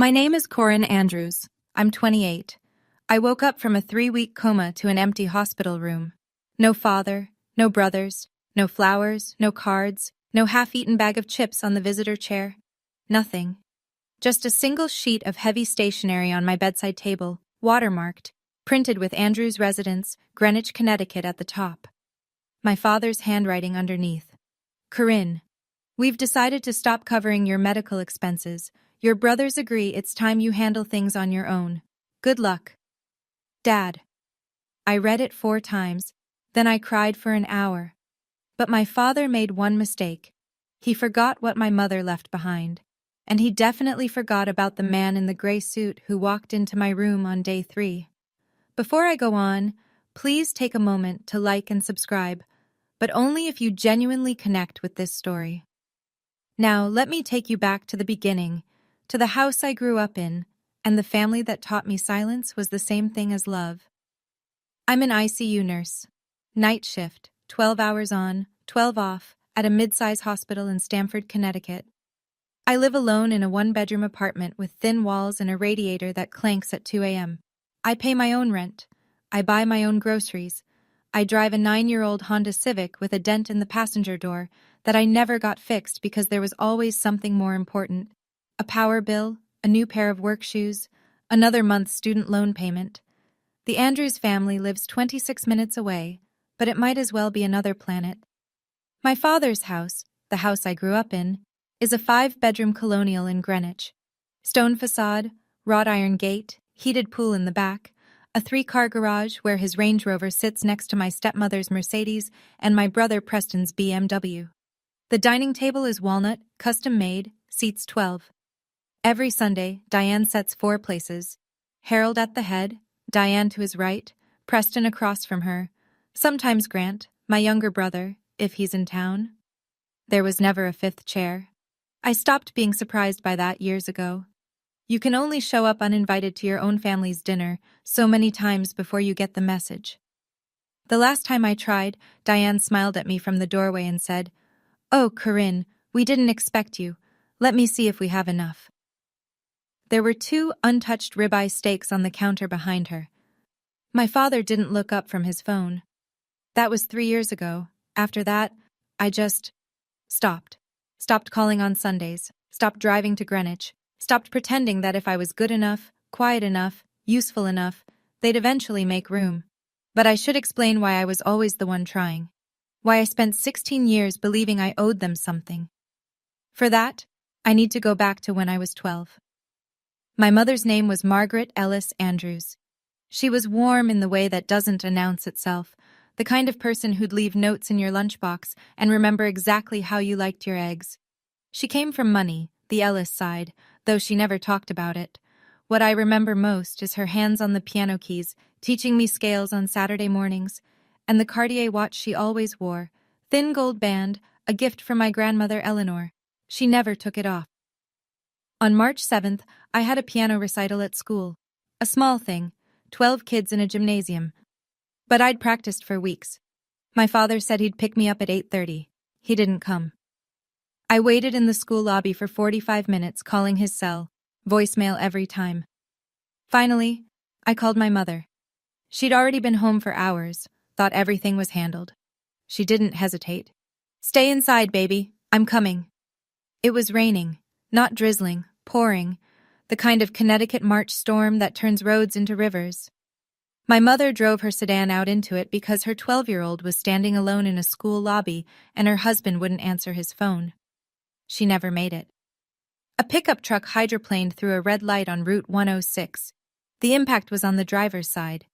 My name is Corinne Andrews. I'm 28. I woke up from a 3-week coma to an empty hospital room. No father, no brothers, no flowers, no cards, no half-eaten bag of chips on the visitor chair. Nothing. Just a single sheet of heavy stationery on my bedside table, watermarked, printed with Andrews Residence, Greenwich, Connecticut at the top. My father's handwriting underneath. Corinne, we've decided to stop covering your medical expenses. Your brothers agree it's time you handle things on your own. Good luck. Dad. I read it 4 times, then I cried for an hour. But my father made one mistake. He forgot what my mother left behind. And he definitely forgot about the man in the gray suit who walked into my room on day 3. Before I go on, please take a moment to like and subscribe, but only if you genuinely connect with this story. Now, let me take you back to the beginning, to the house I grew up in, and the family that taught me silence was the same thing as love. I'm an ICU nurse. Night shift, 12 hours on, 12 off, at a mid-size hospital in Stamford, Connecticut. I live alone in a 1-bedroom apartment with thin walls and a radiator that clanks at 2 a.m. I pay my own rent. I buy my own groceries. I drive a 9-year-old Honda Civic with a dent in the passenger door that I never got fixed because there was always something more important. A power bill, a new pair of work shoes, another month's student loan payment. The Andrews family lives 26 minutes away, but it might as well be another planet. My father's house, the house I grew up in, is a 5-bedroom colonial in Greenwich. Stone facade, wrought iron gate, heated pool in the back, a 3-car garage where his Range Rover sits next to my stepmother's Mercedes and my brother Preston's BMW. The dining table is walnut, custom-made, seats 12. Every Sunday, Diane sets 4 places. Harold at the head, Diane to his right, Preston across from her, sometimes Grant, my younger brother, if he's in town. There was never a 5th chair. I stopped being surprised by that years ago. You can only show up uninvited to your own family's dinner so many times before you get the message. The last time I tried, Diane smiled at me from the doorway and said, "Oh, Corinne, we didn't expect you. Let me see if we have enough." There were 2 untouched ribeye steaks on the counter behind her. My father didn't look up from his phone. That was 3 years ago. After that, I just stopped. Stopped calling on Sundays. Stopped driving to Greenwich. Stopped pretending that if I was good enough, quiet enough, useful enough, they'd eventually make room. But I should explain why I was always the one trying. Why I spent 16 years believing I owed them something. For that, I need to go back to when I was 12. My mother's name was Margaret Ellis Andrews. She was warm in the way that doesn't announce itself, the kind of person who'd leave notes in your lunchbox and remember exactly how you liked your eggs. She came from money, the Ellis side, though she never talked about it. What I remember most is her hands on the piano keys, teaching me scales on Saturday mornings, and the Cartier watch she always wore, thin gold band, a gift from my grandmother Eleanor. She never took it off. On March 7th, I had a piano recital at school. A small thing, 12 kids in a gymnasium. But I'd practiced for weeks. My father said he'd pick me up at 8:30. He didn't come. I waited in the school lobby for 45 minutes calling his cell, voicemail every time. Finally, I called my mother. She'd already been home for hours, thought everything was handled. She didn't hesitate. "Stay inside, baby. I'm coming." It was raining, not drizzling, pouring, the kind of Connecticut March storm that turns roads into rivers. My mother drove her sedan out into it because her 12-year-old was standing alone in a school lobby and her husband wouldn't answer his phone. She never made it. A pickup truck hydroplaned through a red light on Route 106. The impact was on the driver's side.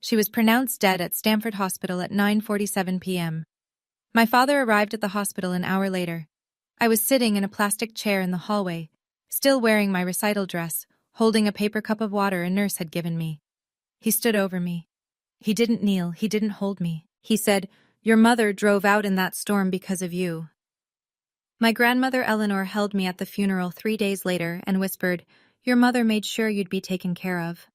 She was pronounced dead at Stamford Hospital at 9:47 p.m. My father arrived at the hospital an hour later. I was sitting in a plastic chair in the hallway, still wearing my recital dress, holding a paper cup of water a nurse had given me. He stood over me. He didn't kneel, he didn't hold me. He said, "Your mother drove out in that storm because of you." My grandmother Eleanor held me at the funeral 3 days later and whispered, "Your mother made sure you'd be taken care of."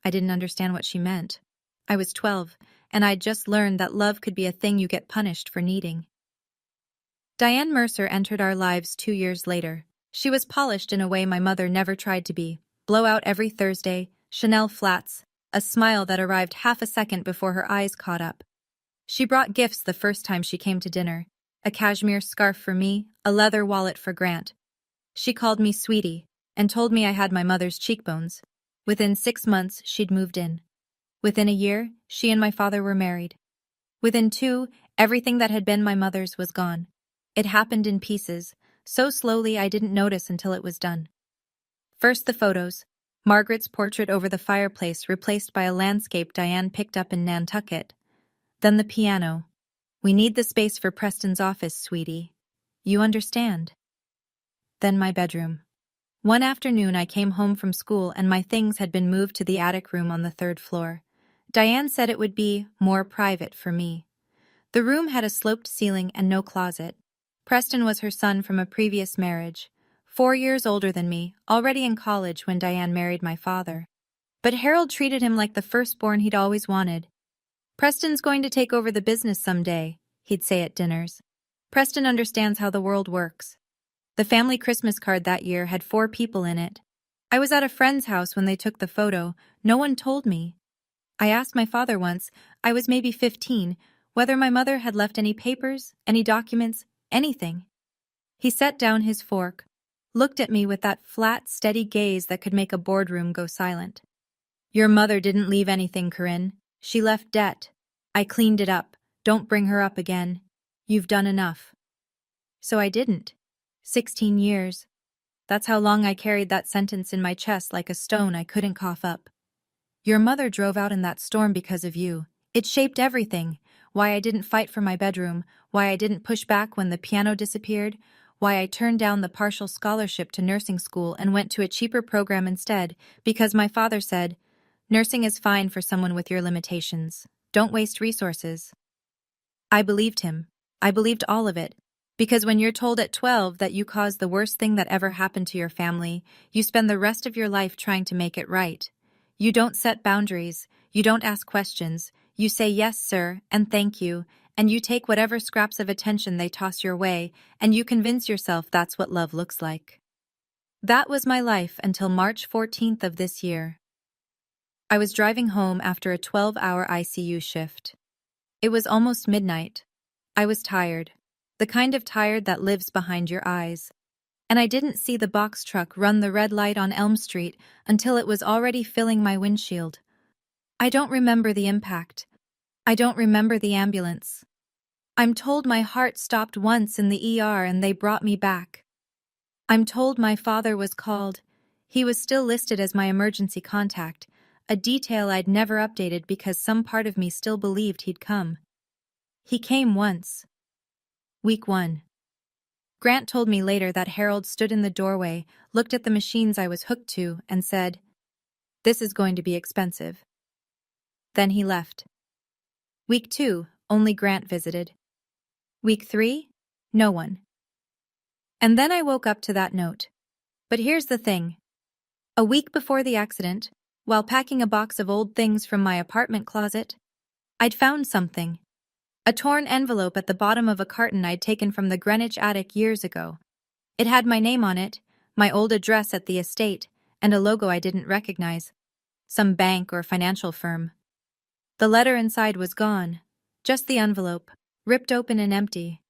I didn't understand what she meant. I was 12, and I'd just learned that love could be a thing you get punished for needing. Diane Mercer entered our lives 2 years later. She was polished in a way my mother never tried to be. Blowout every Thursday, Chanel flats, a smile that arrived half a second before her eyes caught up. She brought gifts the first time she came to dinner. A cashmere scarf for me, a leather wallet for Grant. She called me sweetie, and told me I had my mother's cheekbones. Within 6 months, she'd moved in. Within a year, she and my father were married. Within 2, everything that had been my mother's was gone. It happened in pieces, so slowly I didn't notice until it was done. First the photos. Margaret's portrait over the fireplace replaced by a landscape Diane picked up in Nantucket. Then the piano. We need the space for Preston's office, sweetie. You understand? Then my bedroom. One afternoon I came home from school and my things had been moved to the attic room on the 3rd floor. Diane said it would be more private for me. The room had a sloped ceiling and no closet. Preston was her son from a previous marriage, 4 years older than me, already in college when Diane married my father. But Harold treated him like the firstborn he'd always wanted. Preston's going to take over the business someday, he'd say at dinners. Preston understands how the world works. The family Christmas card that year had 4 people in it. I was at a friend's house when they took the photo. No one told me. I asked my father once, I was maybe 15, whether my mother had left any papers, any documents, anything. He set down his fork, looked at me with that flat, steady gaze that could make a boardroom go silent. Your mother didn't leave anything, Corinne. She left debt. I cleaned it up. Don't bring her up again. You've done enough. So I didn't. 16 years. That's how long I carried that sentence in my chest like a stone I couldn't cough up. Your mother drove out in that storm because of you. It shaped everything. Why I didn't fight for my bedroom, why I didn't push back when the piano disappeared, why I turned down the partial scholarship to nursing school and went to a cheaper program instead, because my father said, nursing is fine for someone with your limitations. Don't waste resources. I believed him. I believed all of it. Because when you're told at 12 that you caused the worst thing that ever happened to your family, you spend the rest of your life trying to make it right. You don't set boundaries, you don't ask questions, you say yes, sir, and thank you, and you take whatever scraps of attention they toss your way, and you convince yourself that's what love looks like. That was my life until March 14th of this year. I was driving home after a 12-hour ICU shift. It was almost midnight. I was tired. The kind of tired that lives behind your eyes. And I didn't see the box truck run the red light on Elm Street until it was already filling my windshield. I don't remember the impact. I don't remember the ambulance. I'm told my heart stopped once in the ER and they brought me back. I'm told my father was called. He was still listed as my emergency contact, a detail I'd never updated because some part of me still believed he'd come. He came once. Week 1. Grant told me later that Harold stood in the doorway, looked at the machines I was hooked to, and said, "This is going to be expensive." Then he left. Week 2, only Grant visited. Week 3, no one. And then I woke up to that note. But here's the thing. A week before the accident, while packing a box of old things from my apartment closet, I'd found something. A torn envelope at the bottom of a carton I'd taken from the Greenwich attic years ago. It had my name on it, my old address at the estate, and a logo I didn't recognize. Some bank or financial firm. The letter inside was gone. Just the envelope, ripped open and empty.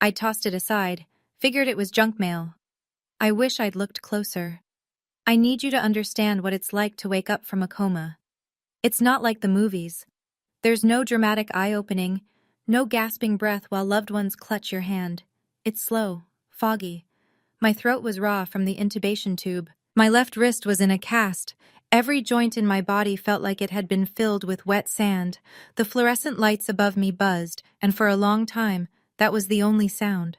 I tossed it aside, figured it was junk mail. I wish I'd looked closer. I need you to understand what it's like to wake up from a coma. It's not like the movies. There's no dramatic eye-opening, no gasping breath while loved ones clutch your hand. It's slow, foggy. My throat was raw from the intubation tube. My left wrist was in a cast. Every joint in my body felt like it had been filled with wet sand. The fluorescent lights above me buzzed, and for a long time, that was the only sound.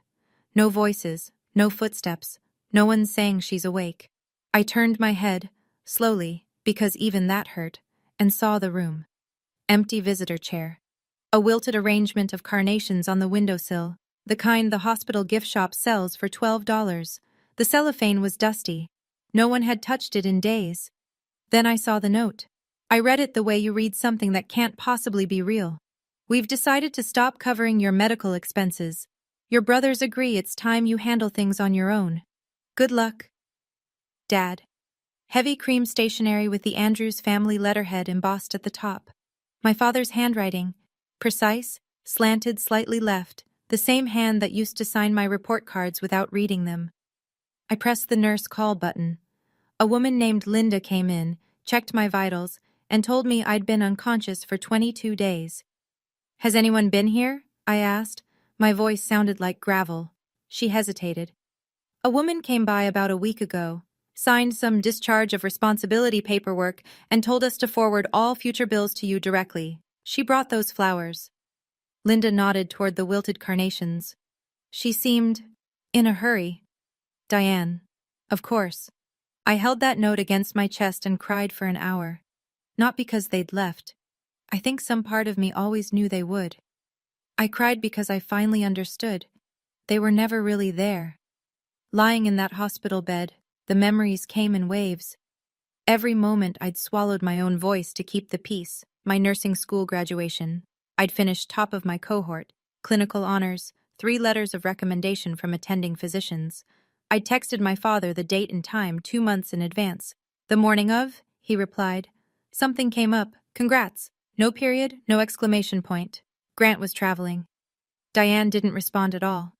No voices, no footsteps, no one saying she's awake. I turned my head, slowly, because even that hurt, and saw the room. Empty visitor chair. A wilted arrangement of carnations on the windowsill, the kind the hospital gift shop sells for $12. The cellophane was dusty. No one had touched it in days. Then I saw the note. I read it the way you read something that can't possibly be real. We've decided to stop covering your medical expenses. Your brothers agree it's time you handle things on your own. Good luck, Dad. Heavy cream stationery with the Andrews family letterhead embossed at the top. My father's handwriting, precise, slanted slightly left, the same hand that used to sign my report cards without reading them. I pressed the nurse call button. A woman named Linda came in, checked my vitals, and told me I'd been unconscious for 22 days. Has anyone been here? I asked. My voice sounded like gravel. She hesitated. A woman came by about a week ago, signed some discharge of responsibility paperwork, and told us to forward all future bills to you directly. She brought those flowers. Linda nodded toward the wilted carnations. She seemed in a hurry. Diane. Of course. I held that note against my chest and cried for an hour. Not because they'd left. I think some part of me always knew they would. I cried because I finally understood. They were never really there. Lying in that hospital bed, the memories came in waves. Every moment I'd swallowed my own voice to keep the peace. My nursing school graduation. I'd finished top of my cohort, clinical honors, 3 letters of recommendation from attending physicians. I'd texted my father the date and time 2 months in advance. The morning of, he replied. Something came up. Congrats. No period, no exclamation point. Grant was traveling. Diane didn't respond at all.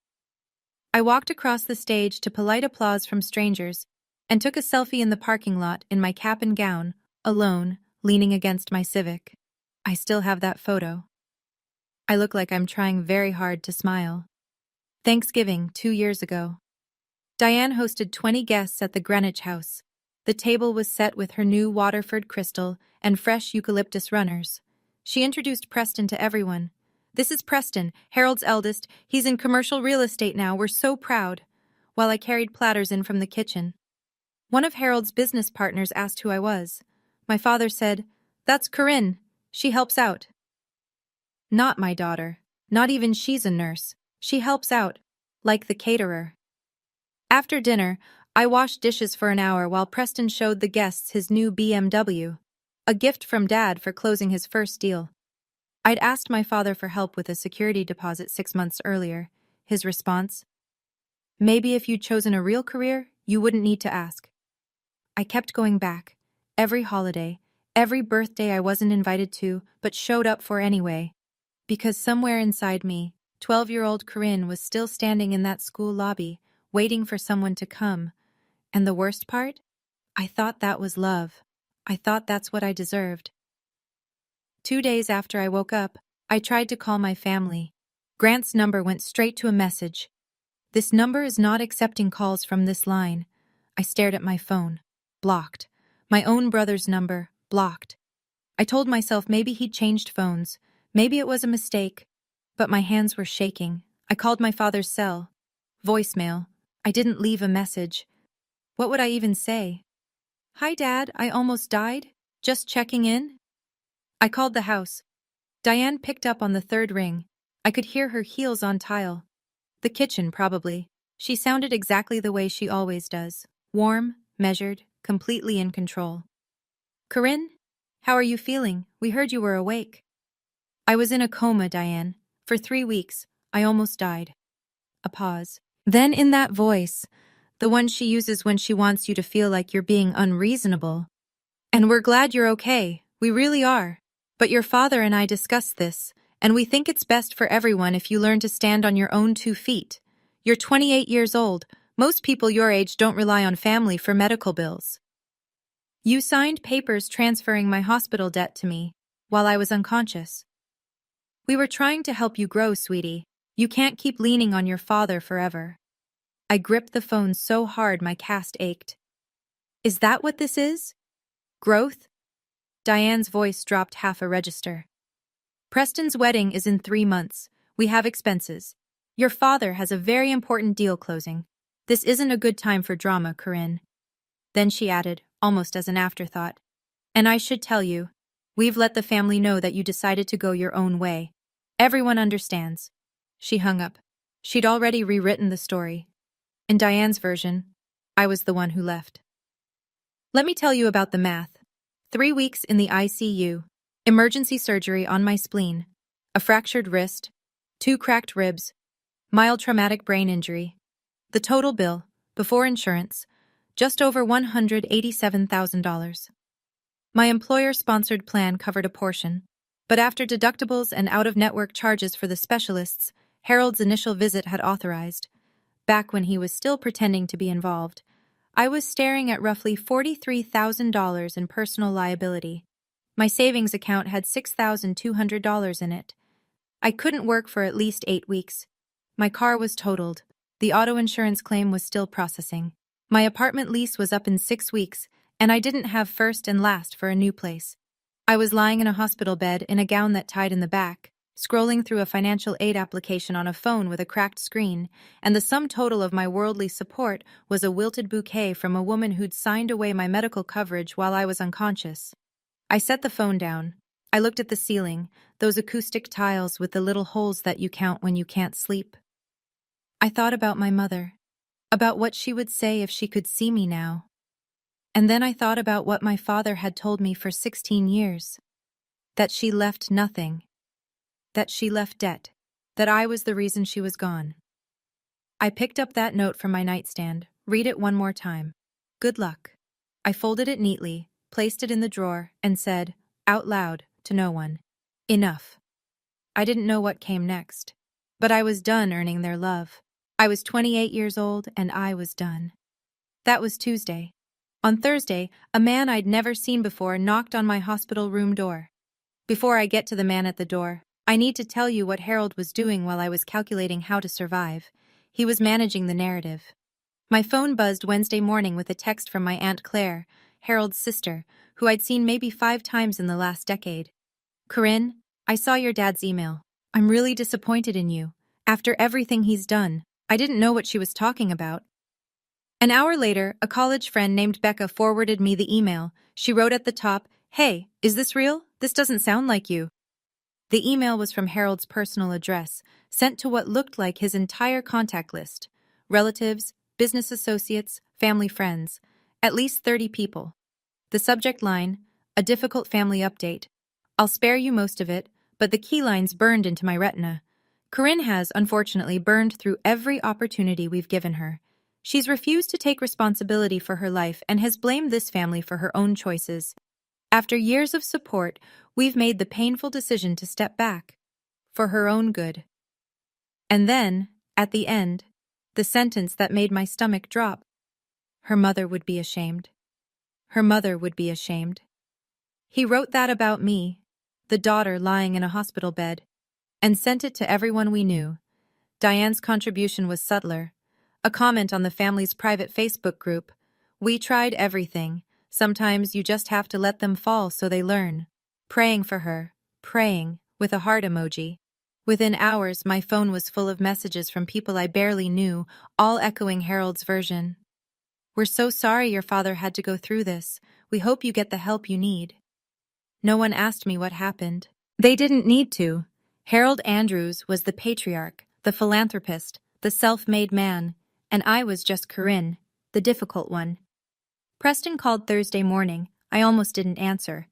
I walked across the stage to polite applause from strangers and took a selfie in the parking lot in my cap and gown, alone, leaning against my Civic. I still have that photo. I look like I'm trying very hard to smile. Thanksgiving, 2 years ago. Diane hosted 20 guests at the Greenwich House. The table was set with her new Waterford crystal and fresh eucalyptus runners. She introduced Preston to everyone. This is Preston, Harold's eldest. He's in commercial real estate now. We're so proud. While I carried platters in from the kitchen. One of Harold's business partners asked who I was. My father said, That's Corinne. She helps out. Not my daughter. Not even she's a nurse. She helps out. Like the caterer. After dinner, I washed dishes for an hour while Preston showed the guests his new BMW. A gift from Dad for closing his first deal. I'd asked my father for help with a security deposit 6 months earlier. His response? Maybe if you'd chosen a real career, you wouldn't need to ask. I kept going back. Every holiday, every birthday I wasn't invited to, but showed up for anyway. Because somewhere inside me, 12-year-old Corinne was still standing in that school lobby, waiting for someone to come. And the worst part? I thought that was love. I thought that's what I deserved. 2 days after I woke up, I tried to call my family. Grant's number went straight to a message. This number is not accepting calls from this line. I stared at my phone. Blocked. My own brother's number. Blocked. I told myself maybe he'd changed phones. Maybe it was a mistake. But my hands were shaking. I called my father's cell. Voicemail. I didn't leave a message. What would I even say? Hi, Dad, I almost died. Just checking in? I called the house. Diane picked up on the 3rd ring. I could hear her heels on tile. The kitchen, probably. She sounded exactly the way she always does. Warm, measured, completely in control. Corinne? How are you feeling? We heard you were awake. I was in a coma, Diane. For 3 weeks. I almost died. A pause. Then in that voice, the one she uses when she wants you to feel like you're being unreasonable. And we're glad you're okay. We really are. But your father and I discussed this, and we think it's best for everyone if you learn to stand on your own 2 feet. You're 28 years old. Most people your age don't rely on family for medical bills. You signed papers transferring my hospital debt to me while I was unconscious. We were trying to help you grow, sweetie. You can't keep leaning on your father forever. I gripped the phone so hard my cast ached. Is that what this is? Growth? Diane's voice dropped half a register. Preston's wedding is in 3 months. We have expenses. Your father has a very important deal closing. This isn't a good time for drama, Corinne. Then she added, almost as an afterthought. And I should tell you, we've let the family know that you decided to go your own way. Everyone understands. She hung up. She'd already rewritten the story. In Diane's version, I was the one who left. Let me tell you about the math. 3 weeks in the ICU, emergency surgery on my spleen, a fractured wrist, 2 cracked ribs, mild traumatic brain injury. The total bill, Before insurance, just over $187,000. My employer-sponsored plan covered a portion, but after deductibles and out-of-network charges for the specialists Harold's initial visit had authorized, back when he was still pretending to be involved, I was staring at roughly $43,000 in personal liability. My savings account had $6,200 in it. I couldn't work for at least 8 weeks. My car was totaled. The auto insurance claim was still processing. My apartment lease was up in 6 weeks, and I didn't have first and last for a new place. I was lying in a hospital bed in a gown that tied in the back, scrolling through a financial aid application on a phone with a cracked screen, and the sum total of my worldly support was a wilted bouquet from a woman who'd signed away my medical coverage while I was unconscious. I set the phone down. I looked at the ceiling, those acoustic tiles with the little holes that you count when you can't sleep. I thought about my mother, about what she would say if she could see me now. And then I thought about what my father had told me for 16 years. That she left nothing. That she left debt. That I was the reason she was gone. I picked up that note from my nightstand, read it one more time. Good luck. I folded it neatly, placed it in the drawer, and said, out loud, to no one, enough. I didn't know what came next, but I was done earning their love. I was 28 years old, and I was done. That was Tuesday. On Thursday, a man I'd never seen before knocked on my hospital room door. Before I get to the man at the door, I need to tell you what Harold was doing while I was calculating how to survive. He was managing the narrative. My phone buzzed Wednesday morning with a text from my Aunt Claire, Harold's sister, who I'd seen maybe 5 times in the last decade. Corinne, I saw your dad's email. I'm really disappointed in you. After everything he's done, I didn't know what she was talking about. An hour later, a college friend named Becca forwarded me the email. She wrote at the top, "Hey, is this real? This doesn't sound like you." The email was from Harold's personal address, sent to what looked like his entire contact list. Relatives, business associates, family friends. At least 30 people. The subject line, a difficult family update. I'll spare you most of it, but the key lines burned into my retina. Corinne has, unfortunately, burned through every opportunity we've given her. She's refused to take responsibility for her life and has blamed this family for her own choices. After years of support, we've made the painful decision to step back. For her own good. And then, at the end, the sentence that made my stomach drop. Her mother would be ashamed. Her mother would be ashamed. He wrote that about me, the daughter lying in a hospital bed, and sent it to everyone we knew. Diane's contribution was subtler. A comment on the family's private Facebook group. We tried everything. Sometimes you just have to let them fall so they learn. Praying for her. Praying, with a heart emoji. Within hours, my phone was full of messages from people I barely knew, all echoing Harold's version. We're so sorry your father had to go through this. We hope you get the help you need. No one asked me what happened. They didn't need to. Harold Andrews was the patriarch, the philanthropist, the self-made man, and I was just Corinne, the difficult one. Preston called Thursday morning. I almost didn't answer.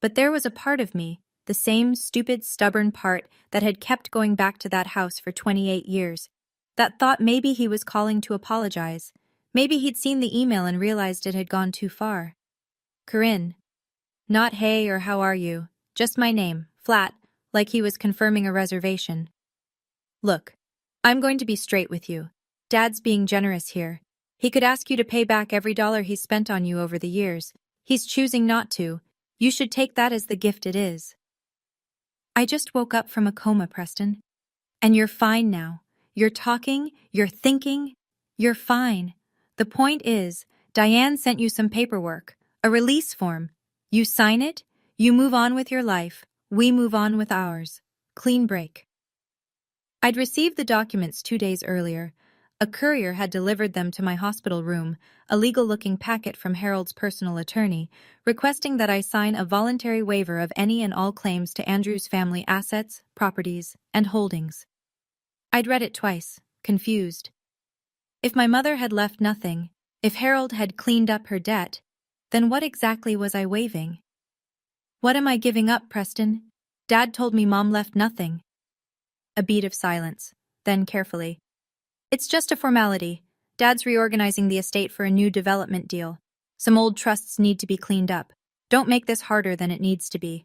But there was a part of me, the same stupid, stubborn part that had kept going back to that house for 28 years, that thought maybe he was calling to apologize. Maybe he'd seen the email and realized it had gone too far. Corinne. Not hey or how are you, just my name, flat, like he was confirming a reservation. Look, I'm going to be straight with you. Dad's being generous here. He could ask you to pay back every dollar he's spent on you over the years. He's choosing not to. You should take that as the gift it is. I just woke up from a coma, Preston. And you're fine now. You're talking, you're thinking, you're fine. The point is, Diane sent you some paperwork, a release form. You sign it, you move on with your life, we move on with ours. Clean break. I'd received the documents 2 days earlier. A courier had delivered them to my hospital room, a legal-looking packet from Harold's personal attorney, requesting that I sign a voluntary waiver of any and all claims to Andrew's family assets, properties, and holdings. I'd read it twice, confused. If my mother had left nothing, if Harold had cleaned up her debt, then what exactly was I waiving? What am I giving up, Preston? Dad told me Mom left nothing. A beat of silence, then carefully. It's just a formality. Dad's reorganizing the estate for a new development deal. Some old trusts need to be cleaned up. Don't make this harder than it needs to be.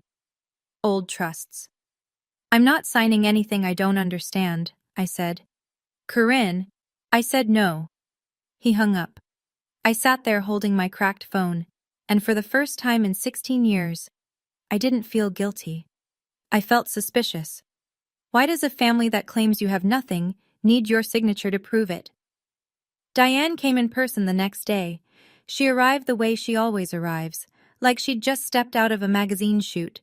Old trusts. I'm not signing anything I don't understand, I said. Corinne, I said no. He hung up. I sat there holding my cracked phone, and for the first time in 16 years, I didn't feel guilty. I felt suspicious. Why does a family that claims you have nothing need your signature to prove it? Diane came in person the next day. She arrived the way she always arrives, like she'd just stepped out of a magazine shoot.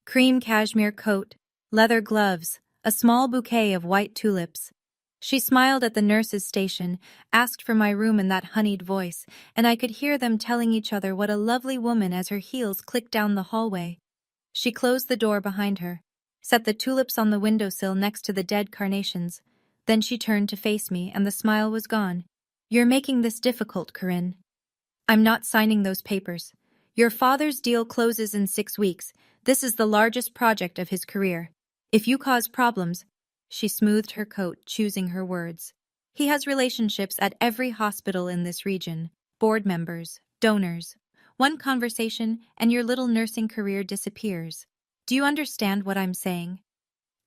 Cream cashmere coat, leather gloves, a small bouquet of white tulips. She smiled at the nurse's station, asked for my room in that honeyed voice, and I could hear them telling each other what a lovely woman as her heels clicked down the hallway. She closed the door behind her, set the tulips on the windowsill next to the dead carnations. Then she turned to face me, and the smile was gone. You're making this difficult, Corinne. I'm not signing those papers. Your father's deal closes in 6 weeks. This is the largest project of his career. If you cause problems, she smoothed her coat, choosing her words. He has relationships at every hospital in this region, board members, donors. One conversation and your little nursing career disappears. Do you understand what I'm saying?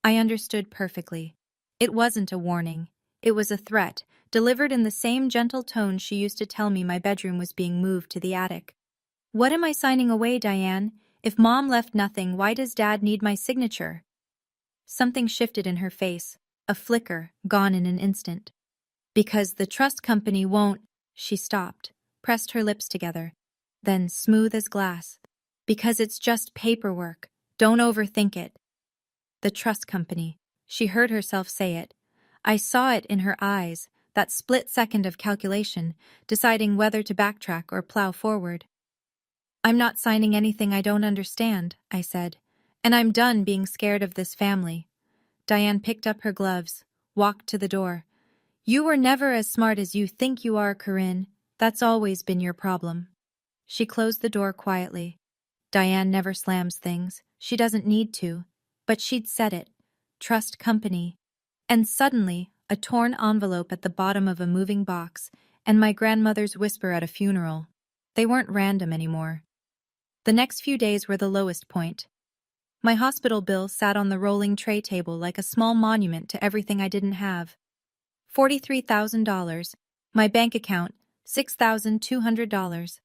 I understood perfectly. It wasn't a warning. It was a threat, delivered in the same gentle tone she used to tell me my bedroom was being moved to the attic. What am I signing away, Diane? If Mom left nothing, why does Dad need my signature? Something shifted in her face, a flicker, gone in an instant. Because the trust company won't. She stopped, pressed her lips together, then smooth as glass. Because it's just paperwork. Don't overthink it. The trust company. She heard herself say it. I saw it in her eyes, that split second of calculation, deciding whether to backtrack or plow forward. I'm not signing anything I don't understand, I said, and I'm done being scared of this family. Diane picked up her gloves, walked to the door. You were never as smart as you think you are, Corinne. That's always been your problem. She closed the door quietly. Diane never slams things. She doesn't need to. But she'd said it. Trust company. And suddenly, a torn envelope at the bottom of a moving box, and my grandmother's whisper at a funeral. They weren't random anymore. The next few days were the lowest point. My hospital bill sat on the rolling tray table like a small monument to everything I didn't have. $43,000. My bank account, $6,200.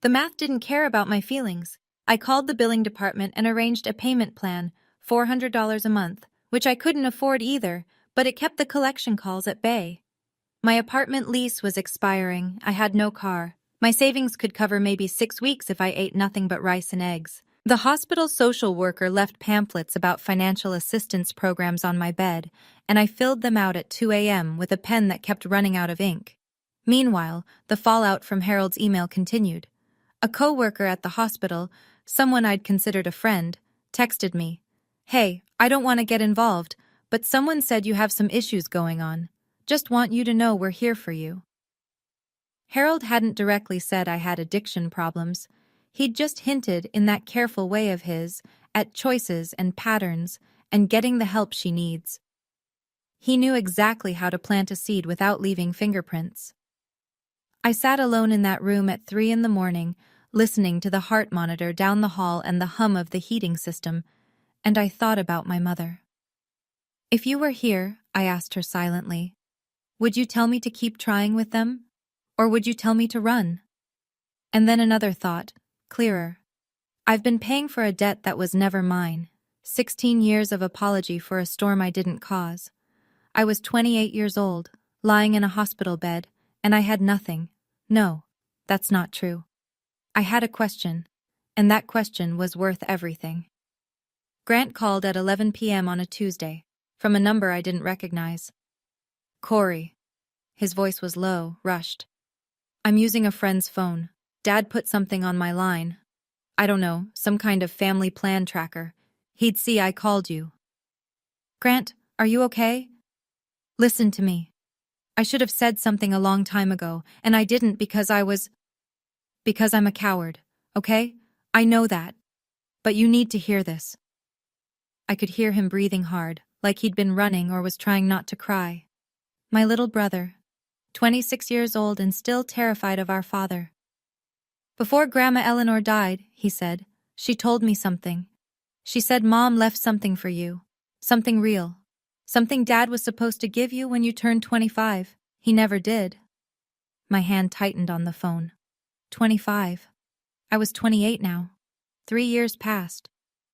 The math didn't care about my feelings. I called the billing department and arranged a payment plan, $400 a month, which I couldn't afford either, but it kept the collection calls at bay. My apartment lease was expiring. I had no car. My savings could cover maybe 6 weeks if I ate nothing but rice and eggs. The hospital social worker left pamphlets about financial assistance programs on my bed, and I filled them out at 2 a.m. with a pen that kept running out of ink. Meanwhile, the fallout from Harold's email continued. A co-worker at the hospital, someone I'd considered a friend, texted me, "Hey, I don't want to get involved, but someone said you have some issues going on. Just want you to know we're here for you." Harold hadn't directly said I had addiction problems. He'd just hinted, in that careful way of his, at choices and patterns and getting the help she needs. He knew exactly how to plant a seed without leaving fingerprints. I sat alone in that room at 3 in the morning, listening to the heart monitor down the hall and the hum of the heating system, and I thought about my mother. If you were here, I asked her silently, would you tell me to keep trying with them? Or would you tell me to run? And then another thought, clearer. I've been paying for a debt that was never mine. 16 years of apology for a storm I didn't cause. I was 28 years old, lying in a hospital bed, and I had nothing. No, that's not true. I had a question, and that question was worth everything. Grant called at 11 p.m. on a Tuesday, from a number I didn't recognize. Corey. His voice was low, rushed. I'm using a friend's phone. Dad put something on my line. I don't know, some kind of family plan tracker. He'd see I called you. Grant, are you okay? Listen to me. I should have said something a long time ago, and I didn't because I'm a coward, okay? I know that. But you need to hear this. I could hear him breathing hard, like he'd been running or was trying not to cry. My little brother, 26 years old and still terrified of our father. Before Grandma Eleanor died, he said, she told me something. She said Mom left something for you. Something real. Something Dad was supposed to give you when you turned 25. He never did. My hand tightened on the phone. 25. I was 28 now. 3 years passed.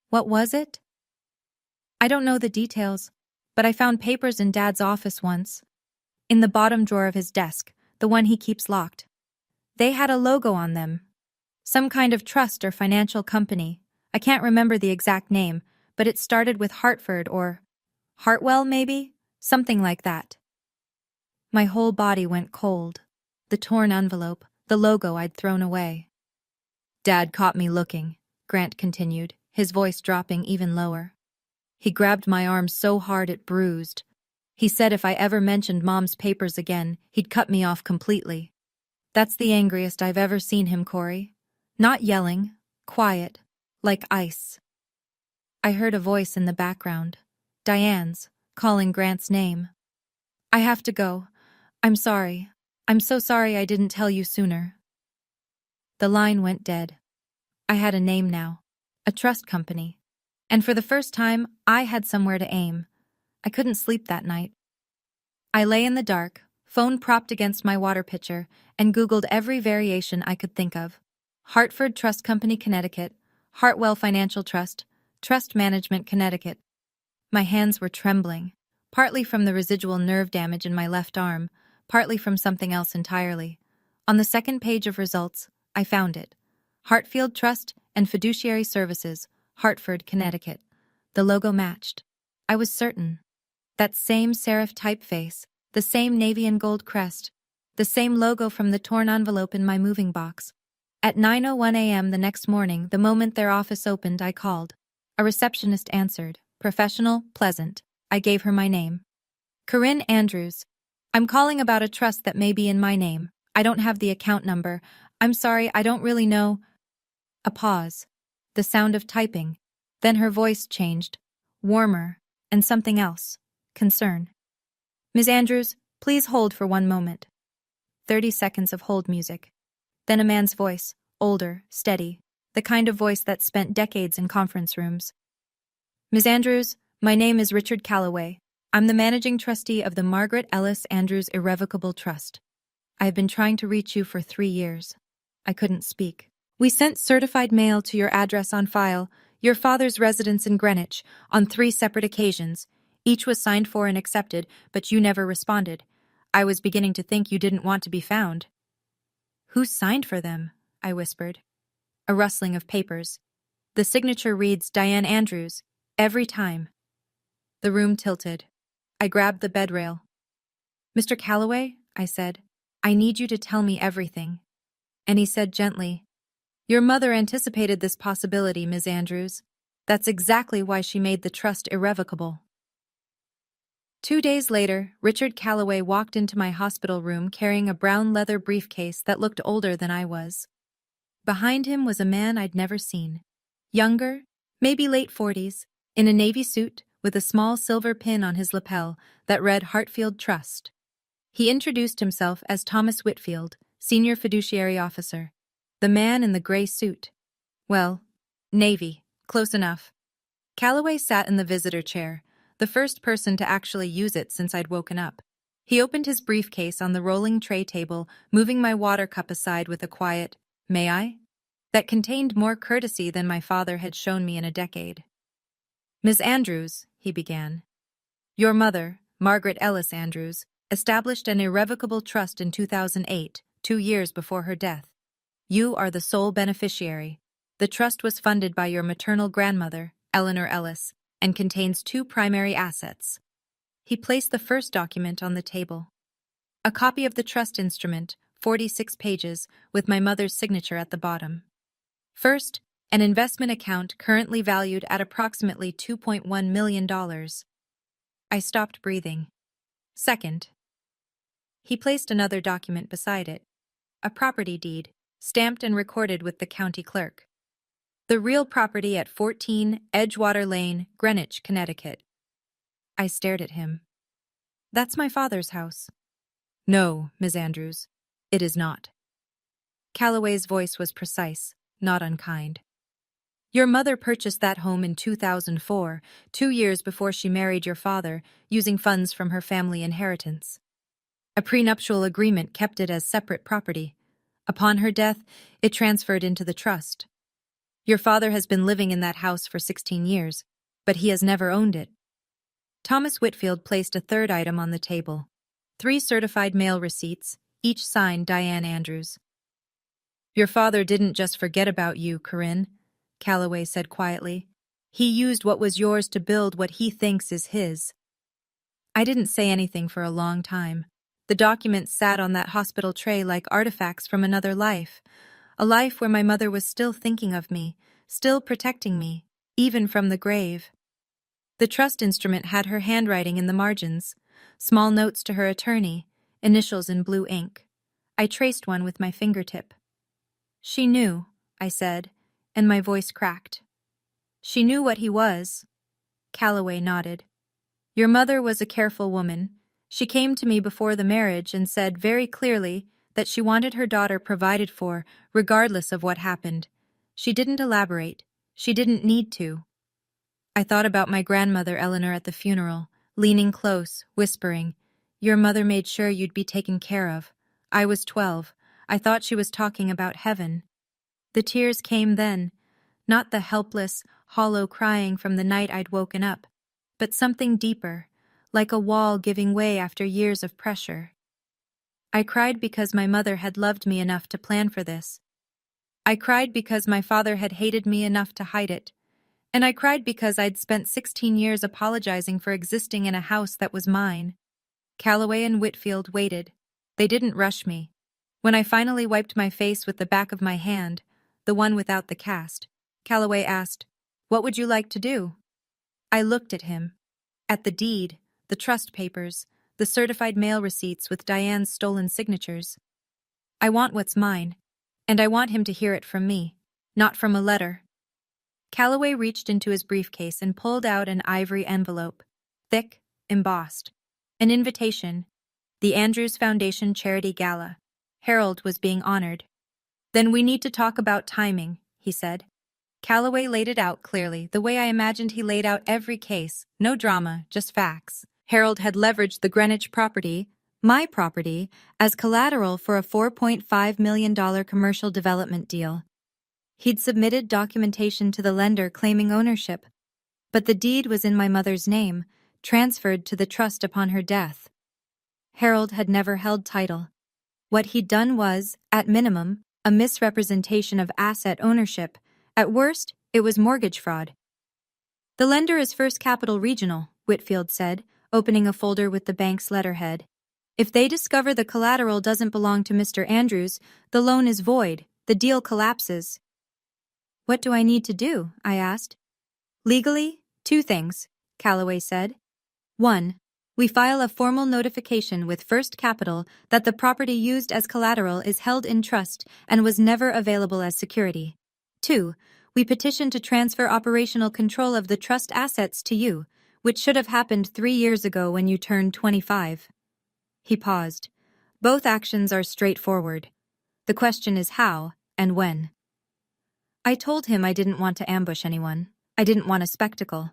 What was it? I don't know the details, but I found papers in Dad's office once. In the bottom drawer of his desk, the one he keeps locked. They had a logo on them. Some kind of trust or financial company. I can't remember the exact name, but it started with Hartford or Hartwell, maybe? Something like that. My whole body went cold. The torn envelope, the logo I'd thrown away. Dad caught me looking, Grant continued, his voice dropping even lower. He grabbed my arm so hard it bruised. He said if I ever mentioned Mom's papers again, he'd cut me off completely. That's the angriest I've ever seen him, Corey. Not yelling, quiet, like ice. I heard a voice in the background, Diane's, calling Grant's name. I have to go. I'm sorry. I'm so sorry I didn't tell you sooner. The line went dead. I had a name now, a trust company. And for the first time, I had somewhere to aim. I couldn't sleep that night. I lay in the dark, phone propped against my water pitcher, and Googled every variation I could think of. Hartford Trust Company, Connecticut, Hartwell Financial Trust, Trust Management, Connecticut. My hands were trembling, partly from the residual nerve damage in my left arm, partly from something else entirely. On the second page of results, I found it. Hartfield Trust and Fiduciary Services, Hartford, Connecticut. The logo matched. I was certain. That same serif typeface, the same navy and gold crest, the same logo from the torn envelope in my moving box. At 9:01 a.m. the next morning, the moment their office opened, I called. A receptionist answered. Professional, pleasant. I gave her my name. Corinne Andrews. I'm calling about a trust that may be in my name. I don't have the account number. I'm sorry, I don't really know. A pause. The sound of typing. Then her voice changed. Warmer. And something else. Concern. Ms. Andrews, please hold for 1 moment. 30 seconds of hold music. Then a man's voice, older, steady, the kind of voice that spent decades in conference rooms. Ms. Andrews, my name is Richard Calloway. I'm the managing trustee of the Margaret Ellis Andrews Irrevocable Trust. I have been trying to reach you for 3 years. I couldn't speak. We sent certified mail to your address on file, your father's residence in Greenwich, on 3 separate occasions. Each was signed for and accepted, but you never responded. I was beginning to think you didn't want to be found. Who signed for them? I whispered. A rustling of papers. The signature reads Diane Andrews, every time. The room tilted. I grabbed the bed rail. Mr. Calloway, I said, I need you to tell me everything. And he said gently, Your mother anticipated this possibility, Ms. Andrews. That's exactly why she made the trust irrevocable. 2 days later, Richard Calloway walked into my hospital room carrying a brown leather briefcase that looked older than I was. Behind him was a man I'd never seen. Younger, maybe late 40s, in a navy suit with a small silver pin on his lapel that read Hartfield Trust. He introduced himself as Thomas Whitfield, Senior Fiduciary Officer. The man in the gray suit. Well, navy, close enough. Calloway sat in the visitor chair, the first person to actually use it since I'd woken up. He opened his briefcase on the rolling tray table, moving my water cup aside with a quiet, "May I?" that contained more courtesy than my father had shown me in a decade. Ms. Andrews, he began. Your mother, Margaret Ellis Andrews, established an irrevocable trust in 2008, 2 years before her death. You are the sole beneficiary. The trust was funded by your maternal grandmother, Eleanor Ellis, and contains 2 primary assets. He placed the first document on the table. A copy of the trust instrument, 46 pages, with my mother's signature at the bottom. First, an investment account currently valued at approximately $2.1 million. I stopped breathing. Second, he placed another document beside it. A property deed, stamped and recorded with the county clerk. The real property at 14 Edgewater Lane, Greenwich, Connecticut. I stared at him. That's my father's house. No, Miss Andrews, it is not. Calloway's voice was precise, not unkind. Your mother purchased that home in 2004, 2 years before she married your father, using funds from her family inheritance. A prenuptial agreement kept it as separate property. Upon her death, it transferred into the trust. Your father has been living in that house for 16 years, but he has never owned it. Thomas Whitfield placed a third item on the table. 3 certified mail receipts, each signed Diane Andrews. Your father didn't just forget about you, Corinne, Calloway said quietly. He used what was yours to build what he thinks is his. I didn't say anything for a long time. The documents sat on that hospital tray like artifacts from another life, a life where my mother was still thinking of me, still protecting me, even from the grave. The trust instrument had her handwriting in the margins, small notes to her attorney, initials in blue ink. I traced one with my fingertip. She knew, I said, and my voice cracked. She knew what he was. Calloway nodded. Your mother was a careful woman. She came to me before the marriage and said very clearly that she wanted her daughter provided for, regardless of what happened. She didn't elaborate. She didn't need to. I thought about my grandmother Eleanor at the funeral, leaning close, whispering, Your mother made sure you'd be taken care of. I was 12. I thought she was talking about heaven. The tears came then, not the helpless, hollow crying from the night I'd woken up, but something deeper, like a wall giving way after years of pressure. I cried because my mother had loved me enough to plan for this. I cried because my father had hated me enough to hide it. And I cried because I'd spent 16 years apologizing for existing in a house that was mine. Calloway and Whitfield waited. They didn't rush me. When I finally wiped my face with the back of my hand, the one without the cast, Calloway asked, What would you like to do? I looked at him. At the deed, the trust papers, the certified mail receipts with Diane's stolen signatures. I want what's mine, and I want him to hear it from me, not from a letter. Calloway reached into his briefcase and pulled out an ivory envelope, thick, embossed. An invitation. The Andrews Foundation Charity Gala. Harold was being honored. Then we need to talk about timing, he said. Calloway laid it out clearly, the way I imagined he laid out every case. No drama, just facts. Harold had leveraged the Greenwich property, my property, as collateral for a $4.5 million commercial development deal. He'd submitted documentation to the lender claiming ownership, but the deed was in my mother's name, transferred to the trust upon her death. Harold had never held title. What he'd done was, at minimum, a misrepresentation of asset ownership. At worst, it was mortgage fraud. The lender is First Capital Regional, Whitfield said, opening a folder with the bank's letterhead. If they discover the collateral doesn't belong to Mr. Andrews, the loan is void, the deal collapses. What do I need to do? I asked. Legally, 2 things, Calloway said. 1. We file a formal notification with First Capital that the property used as collateral is held in trust and was never available as security. 2. We petition to transfer operational control of the trust assets to you, which should have happened 3 years ago when you turned 25. He paused. Both actions are straightforward. The question is how and when. I told him I didn't want to ambush anyone. I didn't want a spectacle.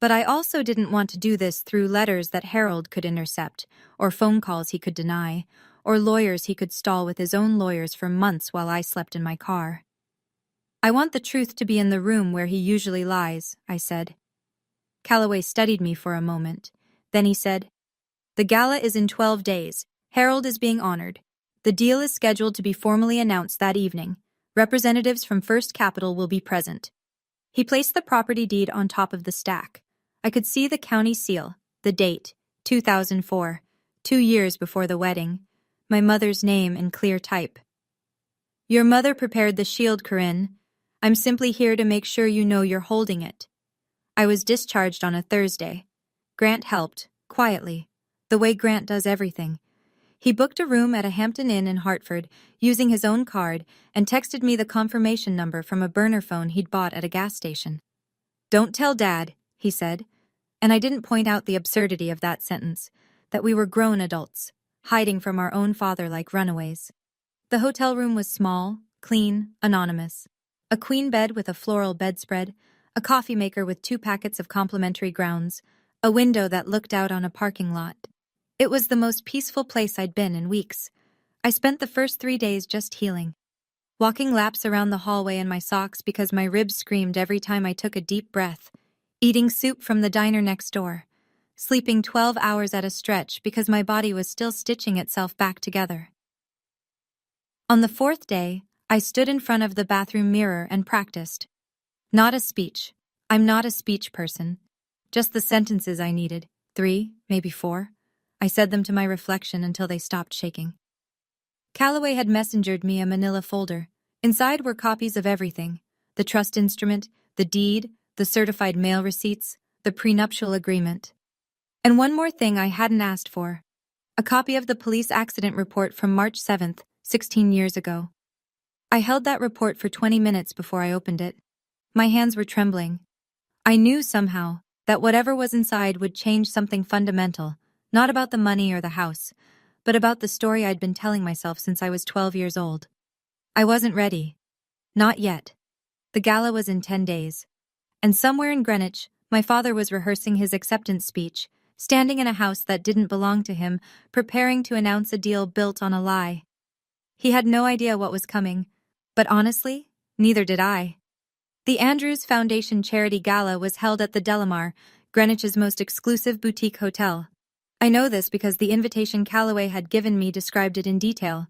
But I also didn't want to do this through letters that Harold could intercept, or phone calls he could deny, or lawyers he could stall with his own lawyers for months while I slept in my car. I want the truth to be in the room where he usually lies, I said. Calloway studied me for a moment. Then he said, The gala is in 12 days. Harold is being honored. The deal is scheduled to be formally announced that evening. Representatives from First Capital will be present. He placed the property deed on top of the stack. I could see the county seal, the date, 2004, 2 years before the wedding, my mother's name in clear type. Your mother prepared the shield, Corinne. I'm simply here to make sure you know you're holding it. I was discharged on a Thursday. Grant helped, quietly, the way Grant does everything. He booked a room at a Hampton Inn in Hartford, using his own card, and texted me the confirmation number from a burner phone he'd bought at a gas station. Don't tell Dad, he said, and I didn't point out the absurdity of that sentence, that we were grown adults. hiding from our own father like runaways. The hotel room was small, clean, anonymous. A queen bed with a floral bedspread, a coffee maker with 2 packets of complimentary grounds, a window that looked out on a parking lot. It was the most peaceful place I'd been in weeks. I spent the first 3 days just healing. Walking laps around the hallway in my socks because my ribs screamed every time I took a deep breath. Eating soup from the diner next door. Sleeping 12 hours at a stretch because my body was still stitching itself back together. On the 4th day, I stood in front of the bathroom mirror and practiced. Not a speech. I'm not a speech person. Just the sentences I needed. 3, maybe 4. I said them to my reflection until they stopped shaking. Calloway had messengered me a manila folder. Inside were copies of everything. The trust instrument, the deed, the certified mail receipts, the prenuptial agreement. And one more thing I hadn't asked for. A copy of the police accident report from March 7th, 16 years ago. I held that report for 20 minutes before I opened it. My hands were trembling. I knew somehow that whatever was inside would change something fundamental, not about the money or the house, but about the story I'd been telling myself since I was 12 years old. I wasn't ready. Not yet. The gala was in 10 days. And somewhere in Greenwich, my father was rehearsing his acceptance speech, standing in a house that didn't belong to him, preparing to announce a deal built on a lie. He had no idea what was coming, but honestly, neither did I. The Andrews Foundation Charity Gala was held at the Delamar, Greenwich's most exclusive boutique hotel. I know this because the invitation Calloway had given me described it in detail.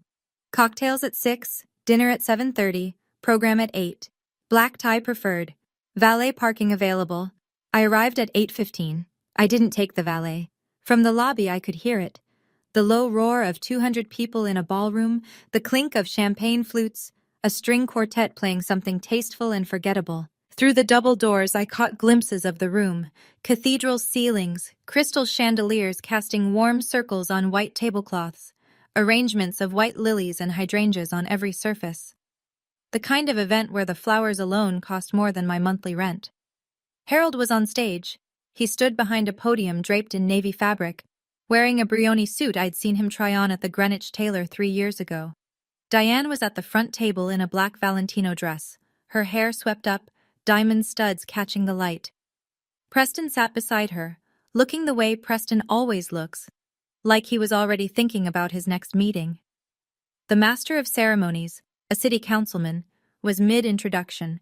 Cocktails at 6, dinner at 7:30, program at 8. Black tie preferred. Valet parking available. I arrived at 8:15. I didn't take the valet. From the lobby I could hear it. The low roar of 200 people in a ballroom, the clink of champagne flutes, a string quartet playing something tasteful and forgettable. Through the double doors I caught glimpses of the room, cathedral ceilings, crystal chandeliers casting warm circles on white tablecloths, arrangements of white lilies and hydrangeas on every surface. The kind of event where the flowers alone cost more than my monthly rent. Harold was on stage. He stood behind a podium draped in navy fabric, wearing a Brioni suit I'd seen him try on at the Greenwich tailor 3 years ago. Diane was at the front table in a black Valentino dress, her hair swept up, diamond studs catching the light. Preston sat beside her, looking the way Preston always looks, like he was already thinking about his next meeting. The master of ceremonies, a city councilman, was mid-introduction.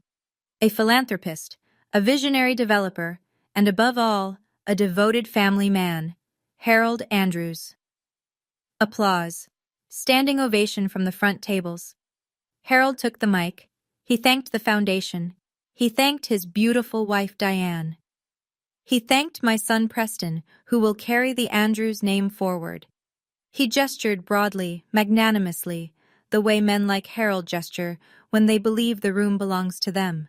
A philanthropist, a visionary developer, and above all, a devoted family man, Harold Andrews. Applause. Standing ovation from the front tables. Harold took the mic. He thanked the foundation. He thanked his beautiful wife Diane. He thanked my son Preston, who will carry the Andrews name forward. He gestured broadly, magnanimously, the way men like Harold gesture when they believe the room belongs to them.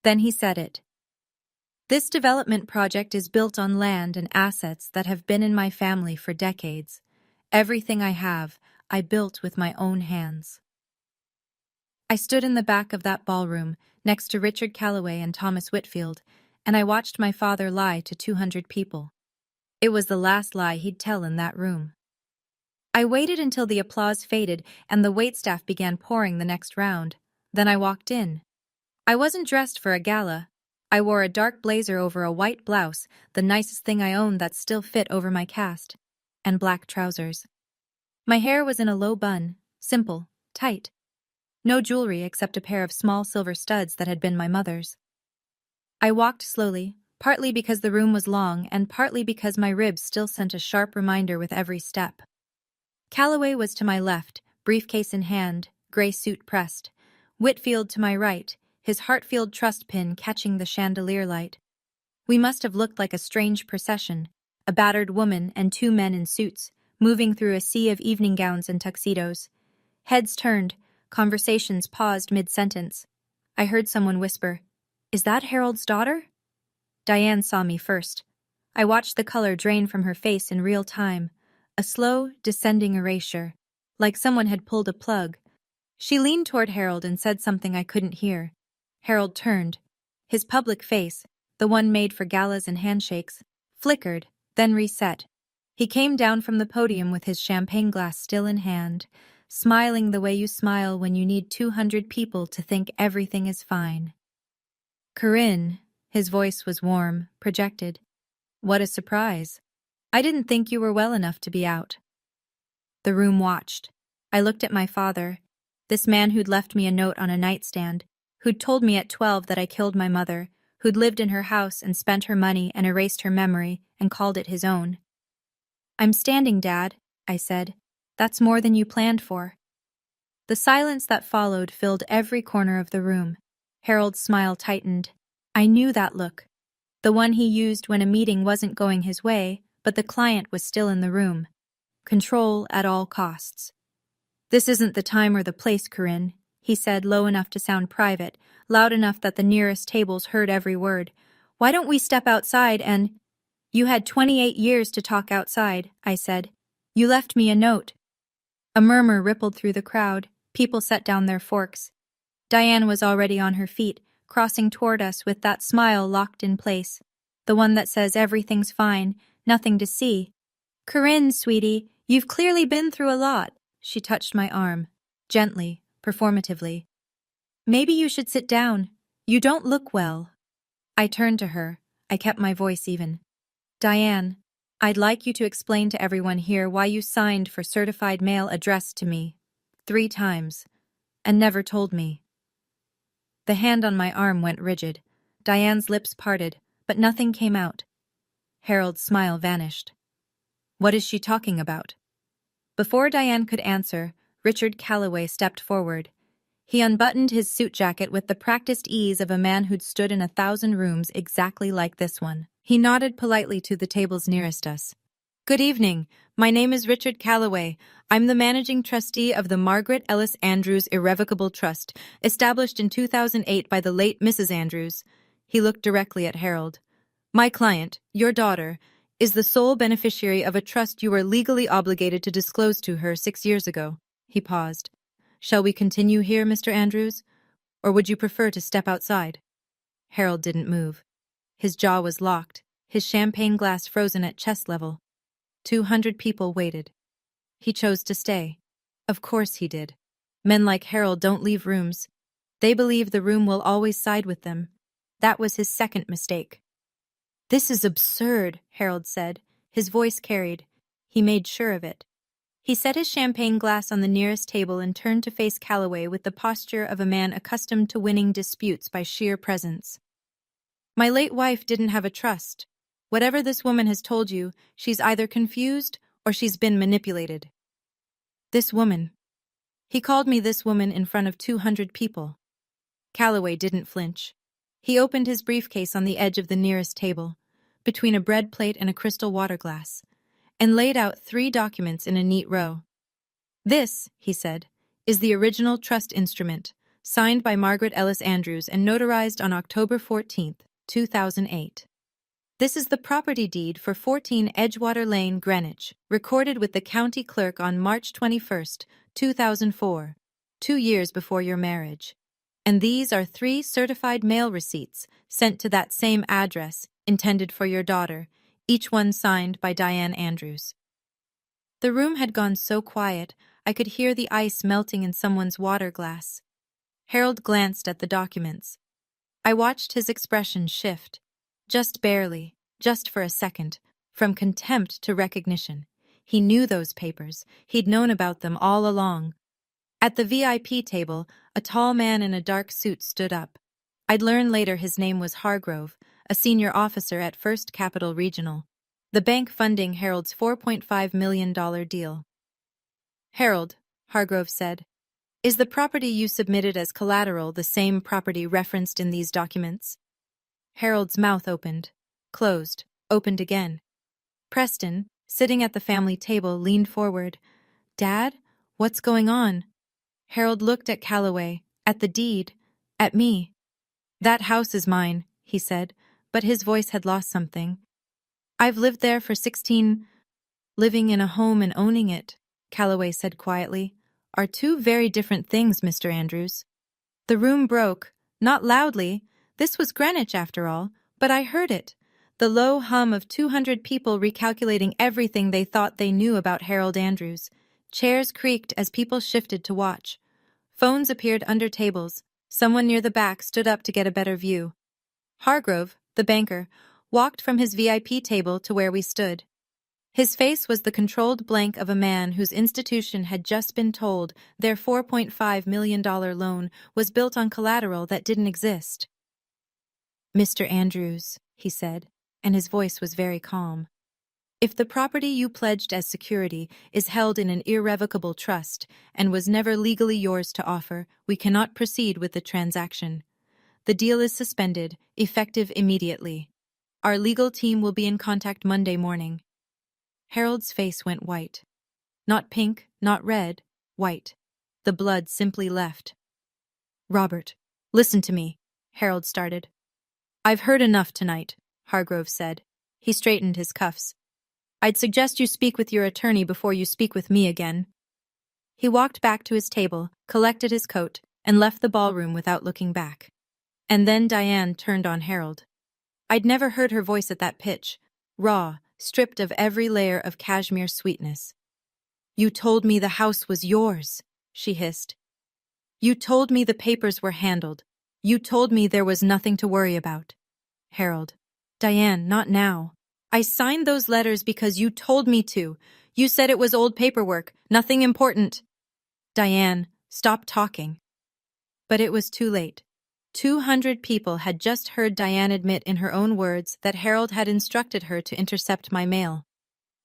Then he said it. This development project is built on land and assets that have been in my family for decades. Everything I have, I built with my own hands. I stood in the back of that ballroom, next to Richard Calloway and Thomas Whitfield, and I watched my father lie to 200 people. It was the last lie he'd tell in that room. I waited until the applause faded and the waitstaff began pouring the next round. Then I walked in. I wasn't dressed for a gala. I wore a dark blazer over a white blouse, the nicest thing I owned that still fit over my cast, and black trousers. My hair was in a low bun, simple, tight. No jewelry except a pair of small silver studs that had been my mother's. I walked slowly, partly because the room was long and partly because my ribs still sent a sharp reminder with every step. Calloway was to my left, briefcase in hand, gray suit pressed. Whitfield to my right, his Hartfield trust pin catching the chandelier light. We must have looked like a strange procession, a battered woman and 2 men in suits, moving through a sea of evening gowns and tuxedos. Heads turned, conversations paused mid-sentence. I heard someone whisper, "Is that Harold's daughter?" Diane saw me first. I watched the color drain from her face in real time, a slow, descending erasure, like someone had pulled a plug. She leaned toward Harold and said something I couldn't hear. Harold turned. His public face, the one made for galas and handshakes, flickered, then reset. He came down from the podium with his champagne glass still in hand, smiling the way you smile when you need 200 people to think everything is fine. Corinne, his voice was warm, projected. What a surprise. I didn't think you were well enough to be out. The room watched. I looked at my father, this man who'd left me a note on a nightstand, who'd told me at 12 that I killed my mother, who'd lived in her house and spent her money and erased her memory and called it his own. I'm standing, Dad, I said. That's more than you planned for. The silence that followed filled every corner of the room. Harold's smile tightened. I knew that look. The one he used when a meeting wasn't going his way, but the client was still in the room. Control at all costs. This isn't the time or the place, Corinne, he said, low enough to sound private, loud enough that the nearest tables heard every word. Why don't we step outside and— You had 28 years to talk outside, I said. You left me a note. A murmur rippled through the crowd. People set down their forks. Diane was already on her feet, crossing toward us with that smile locked in place. The one that says everything's fine, nothing to see. Corinne, sweetie, you've clearly been through a lot. She touched my arm, gently, performatively. Maybe you should sit down. You don't look well. I turned to her. I kept my voice even. Diane, I'd like you to explain to everyone here why you signed for certified mail addressed to me 3 times and never told me. The hand on my arm went rigid. Diane's lips parted, but nothing came out. Harold's smile vanished. What is she talking about? Before Diane could answer, Richard Calloway stepped forward. He unbuttoned his suit jacket with the practiced ease of a man who'd stood in 1,000 rooms exactly like this one. He nodded politely to the tables nearest us. Good evening. My name is Richard Calloway. I'm the managing trustee of the Margaret Ellis Andrews Irrevocable Trust, established in 2008 by the late Mrs. Andrews. He looked directly at Harold. My client, your daughter, is the sole beneficiary of a trust you were legally obligated to disclose to her 6 years ago. He paused. Shall we continue here, Mr. Andrews? Or would you prefer to step outside? Harold didn't move. His jaw was locked, his champagne glass frozen at chest level. 200 people waited. He chose to stay. Of course he did. Men like Harold don't leave rooms. They believe the room will always side with them. That was his second mistake. This is absurd, Harold said. His voice carried. He made sure of it. He set his champagne glass on the nearest table and turned to face Calloway with the posture of a man accustomed to winning disputes by sheer presence. My late wife didn't have a trust. Whatever this woman has told you, she's either confused or she's been manipulated. This woman. He called me this woman in front of 200 people. Calloway didn't flinch. He opened his briefcase on the edge of the nearest table, between a bread plate and a crystal water glass, and laid out 3 documents in a neat row. This, he said, is the original trust instrument, signed by Margaret Ellis Andrews and notarized on October 14, 2008. This is the property deed for 14 Edgewater Lane, Greenwich, recorded with the county clerk on March 21, 2004, 2 years before your marriage. And these are 3 certified mail receipts sent to that same address, intended for your daughter, each one signed by Diane Andrews. The room had gone so quiet, I could hear the ice melting in someone's water glass. Harold glanced at the documents. I watched his expression shift, just barely, just for a second, from contempt to recognition. He knew those papers. He'd known about them all along. At the VIP table, a tall man in a dark suit stood up. I'd learn later his name was Hargrove, a senior officer at First Capital Regional, the bank funding Harold's $4.5 million deal. Harold, Hargrove said, is the property you submitted as collateral the same property referenced in these documents? Harold's mouth opened, closed, opened again. Preston, sitting at the family table, leaned forward. Dad, what's going on? Harold looked at Calloway, at the deed, at me. That house is mine, he said, but his voice had lost something. I've lived there for 16. Living in a home and owning it, Calloway said quietly, are 2 very different things, Mr. Andrews. The room broke, not loudly. This was Greenwich, after all, but I heard it. The low hum of 200 people recalculating everything they thought they knew about Harold Andrews. Chairs creaked as people shifted to watch. Phones appeared under tables. Someone near the back stood up to get a better view. Hargrove, the banker, walked from his VIP table to where we stood. His face was the controlled blank of a man whose institution had just been told their $4.5 million loan was built on collateral that didn't exist. "Mr. Andrews," he said, and his voice was very calm. "If the property you pledged as security is held in an irrevocable trust and was never legally yours to offer, we cannot proceed with the transaction. The deal is suspended, effective immediately. Our legal team will be in contact Monday morning." Harold's face went white. Not pink, not red, white. The blood simply left. "Robert, listen to me," Harold started. "I've heard enough tonight," Hargrove said. He straightened his cuffs. "I'd suggest you speak with your attorney before you speak with me again." He walked back to his table, collected his coat, and left the ballroom without looking back. And then Diane turned on Harold. I'd never heard her voice at that pitch, raw, stripped of every layer of cashmere sweetness. "You told me the house was yours," she hissed. "You told me the papers were handled. You told me there was nothing to worry about." Harold. "Diane, not now. I signed those letters because you told me to. You said it was old paperwork, nothing important." "Diane, stop talking." But it was too late. 200 people had just heard Diane admit in her own words that Harold had instructed her to intercept my mail.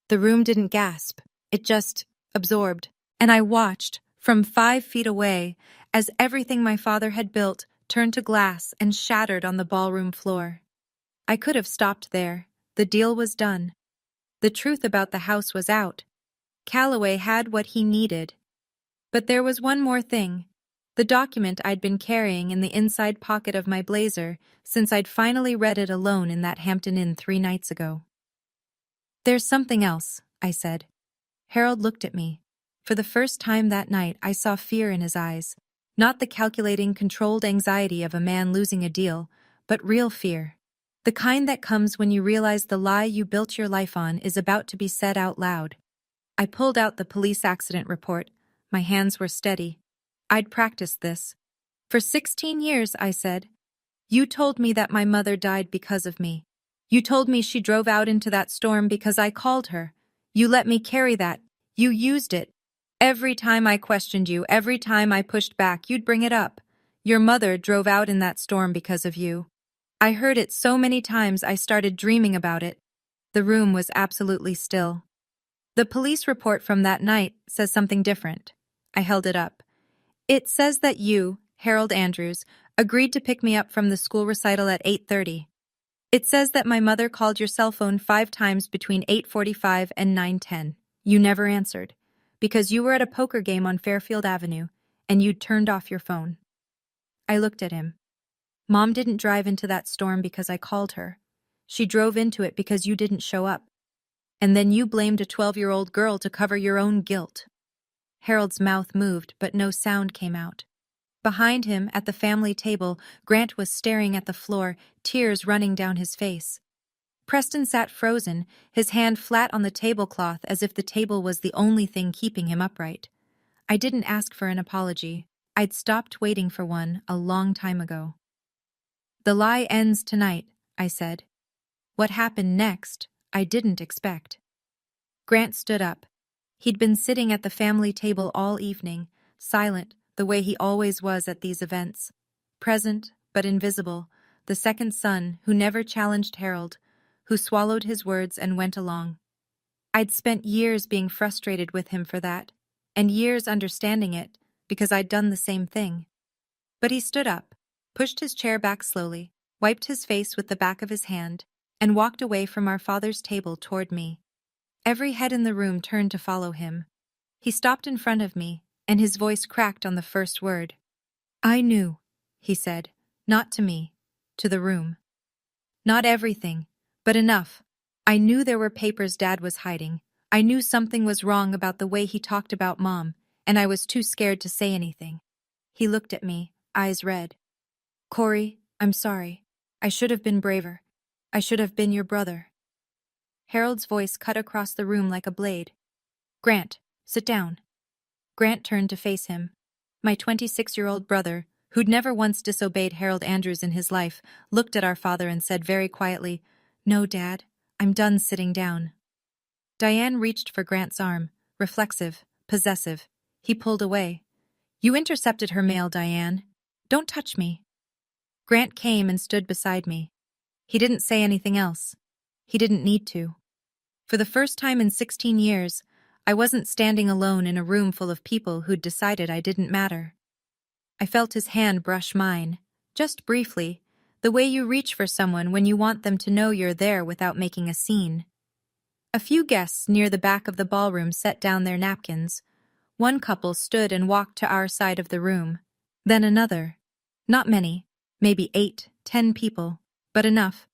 The room didn't gasp. It just absorbed. And I watched, from 5 feet away, as everything my father had built turned to glass and shattered on the ballroom floor. I could have stopped there. The deal was done. The truth about the house was out. Calloway had what he needed. But there was one more thing. The document I'd been carrying in the inside pocket of my blazer since I'd finally read it alone in that Hampton Inn 3 nights ago. "There's something else," I said. Harold looked at me. For the first time that night, I saw fear in his eyes. Not the calculating, controlled anxiety of a man losing a deal, but real fear. The kind that comes when you realize the lie you built your life on is about to be said out loud. I pulled out the police accident report. My hands were steady. I'd practiced this. "For 16 years, I said. You told me that my mother died because of me. You told me she drove out into that storm because I called her. You let me carry that. You used it. Every time I questioned you, every time I pushed back, you'd bring it up. Your mother drove out in that storm because of you. I heard it so many times I started dreaming about it." The room was absolutely still. "The police report from that night says something different." I held it up. "It says that you, Harold Andrews, agreed to pick me up from the school recital at 8:30. It says that my mother called your cell phone 5 times between 8:45 and 9:10. You never answered, because you were at a poker game on Fairfield Avenue, and you'd turned off your phone." I looked at him. "Mom didn't drive into that storm because I called her. She drove into it because you didn't show up. And then you blamed a 12-year-old girl to cover your own guilt." Harold's mouth moved, but no sound came out. Behind him, at the family table, Grant was staring at the floor, tears running down his face. Preston sat frozen, his hand flat on the tablecloth as if the table was the only thing keeping him upright. I didn't ask for an apology. I'd stopped waiting for one a long time ago. "The lie ends tonight," I said. What happened next, I didn't expect. Grant stood up. He'd been sitting at the family table all evening, silent, the way he always was at these events. Present, but invisible, the second son who never challenged Harold, who swallowed his words and went along. I'd spent years being frustrated with him for that, and years understanding it, because I'd done the same thing. But he stood up, pushed his chair back slowly, wiped his face with the back of his hand, and walked away from our father's table toward me. Every head in the room turned to follow him. He stopped in front of me, and his voice cracked on the first word. "I knew," he said, not to me, to the room. "Not everything, but enough. I knew there were papers Dad was hiding. I knew something was wrong about the way he talked about Mom, and I was too scared to say anything." He looked at me, eyes red. "Corey, I'm sorry. I should have been braver. I should have been your brother. Harold's voice cut across the room like a blade. Grant, sit down. Grant turned to face him. My 26-year-old brother, who'd never once disobeyed Harold Andrews in his life, looked at our father and said very quietly, "No, Dad, I'm done sitting down." Diane reached for Grant's arm, reflexive, possessive. He pulled away. "You intercepted her mail, Diane. Don't touch me." Grant came and stood beside me. He didn't say anything else. He didn't need to. For the first time in 16 years, I wasn't standing alone in a room full of people who'd decided I didn't matter. I felt his hand brush mine, just briefly, the way you reach for someone when you want them to know you're there without making a scene. A few guests near the back of the ballroom set down their napkins. One couple stood and walked to our side of the room. Then another. Not many, maybe 8, 10 people, but enough.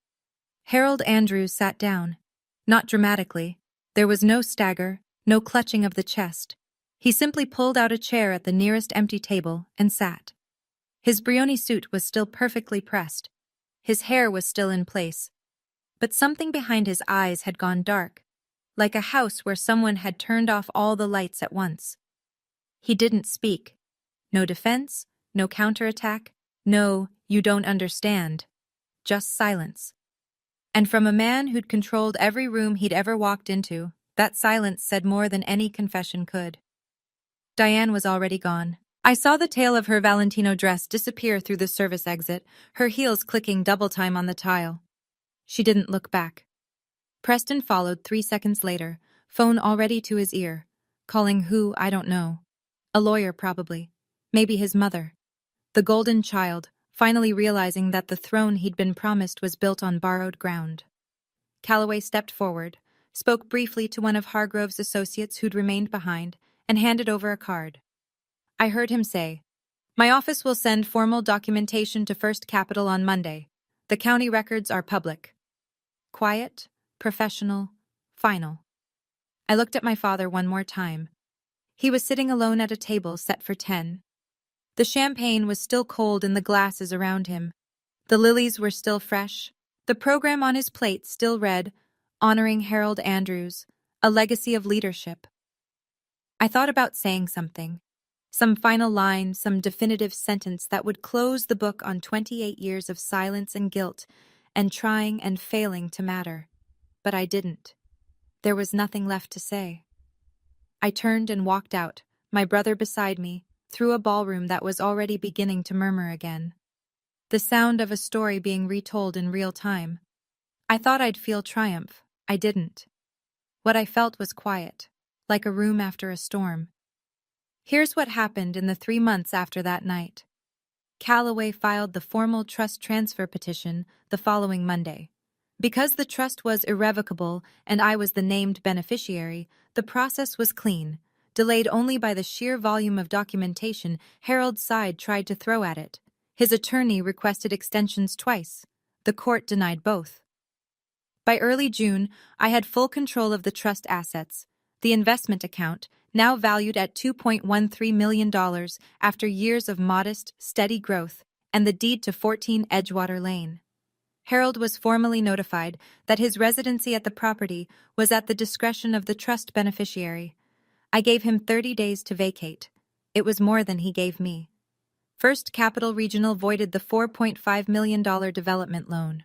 Harold Andrews sat down. Not dramatically. There was no stagger, no clutching of the chest. He simply pulled out a chair at the nearest empty table and sat. His Brioni suit was still perfectly pressed. His hair was still in place. But something behind his eyes had gone dark, like a house where someone had turned off all the lights at once. He didn't speak. No defense, no counterattack, no, "you don't understand." Just silence. And from a man who'd controlled every room he'd ever walked into, that silence said more than any confession could. Diane was already gone. I saw the tail of her Valentino dress disappear through the service exit, her heels clicking double time on the tile. She didn't look back. Preston followed 3 seconds later, phone already to his ear. Calling who, I don't know. A lawyer, probably. Maybe his mother. The golden child, finally realizing that the throne he'd been promised was built on borrowed ground. Calloway stepped forward, spoke briefly to one of Hargrove's associates who'd remained behind, and handed over a card. I heard him say, "My office will send formal documentation to First Capital on Monday. The county records are public." Quiet, professional, final. I looked at my father one more time. He was sitting alone at a table set for 10. The champagne was still cold in the glasses around him. The lilies were still fresh. The program on his plate still read, "Honoring Harold Andrews, a legacy of leadership." I thought about saying something. Some final line, some definitive sentence that would close the book on 28 years of silence and guilt, and trying and failing to matter. But I didn't. There was nothing left to say. I turned and walked out, my brother beside me, through a ballroom that was already beginning to murmur again. The sound of a story being retold in real time. I thought I'd feel triumph. I didn't. What I felt was quiet, like a room after a storm. Here's what happened in the 3 months after that night. Calloway filed the formal trust transfer petition the following Monday. Because the trust was irrevocable and I was the named beneficiary, the process was clean, delayed only by the sheer volume of documentation Harold's side tried to throw at it. His attorney requested extensions twice. The court denied both. By early June, I had full control of the trust assets, the investment account, now valued at $2.13 million after years of modest, steady growth, and the deed to 14 Edgewater Lane. Harold was formally notified that his residency at the property was at the discretion of the trust beneficiary. I gave him 30 days to vacate. It was more than he gave me. First Capital Regional voided the $4.5 million development loan.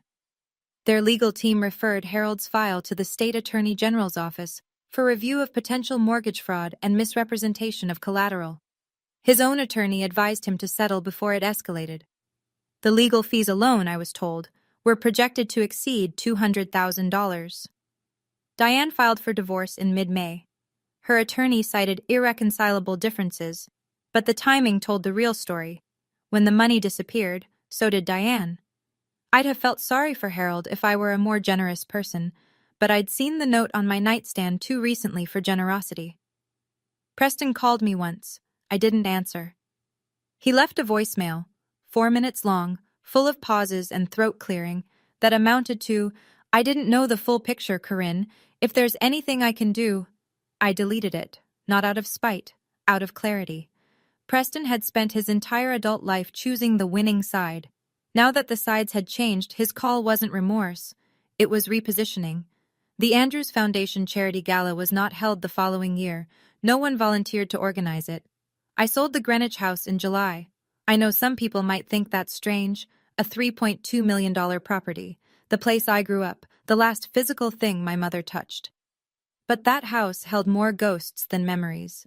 Their legal team referred Harold's file to the State Attorney General's office for review of potential mortgage fraud and misrepresentation of collateral. His own attorney advised him to settle before it escalated. The legal fees alone, I was told, were projected to exceed $200,000. Diane filed for divorce in mid-May. Her attorney cited irreconcilable differences, but the timing told the real story. When the money disappeared, so did Diane. I'd have felt sorry for Harold if I were a more generous person, but I'd seen the note on my nightstand too recently for generosity. Preston called me once. I didn't answer. He left a voicemail, 4 minutes long, full of pauses and throat clearing, that amounted to, "I didn't know the full picture, Corinne. If there's anything I can do..." I deleted it, not out of spite, out of clarity. Preston had spent his entire adult life choosing the winning side. Now that the sides had changed, his call wasn't remorse. It was repositioning. The Andrews Foundation Charity Gala was not held the following year. No one volunteered to organize it. I sold the Greenwich house in July. I know some people might think that's strange, a $3.2 million property, the place I grew up, the last physical thing my mother touched. But that house held more ghosts than memories.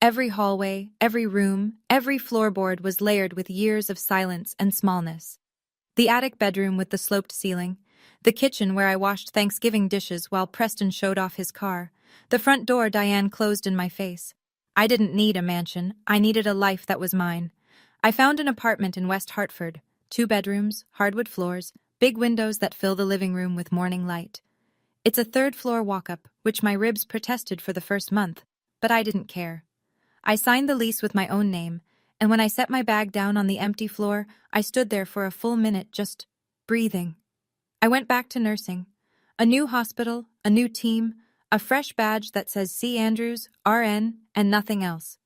Every hallway, every room, every floorboard was layered with years of silence and smallness. The attic bedroom with the sloped ceiling, the kitchen where I washed Thanksgiving dishes while Preston showed off his car, the front door Diane closed in my face. I didn't need a mansion, I needed a life that was mine. I found an apartment in West Hartford, 2 bedrooms, hardwood floors, big windows that fill the living room with morning light. It's a 3rd-floor walk-up, which my ribs protested for the first month, but I didn't care. I signed the lease with my own name, and when I set my bag down on the empty floor, I stood there for a full minute just breathing. I went back to nursing. A new hospital, a new team, a fresh badge that says C. Andrews, RN, and nothing else.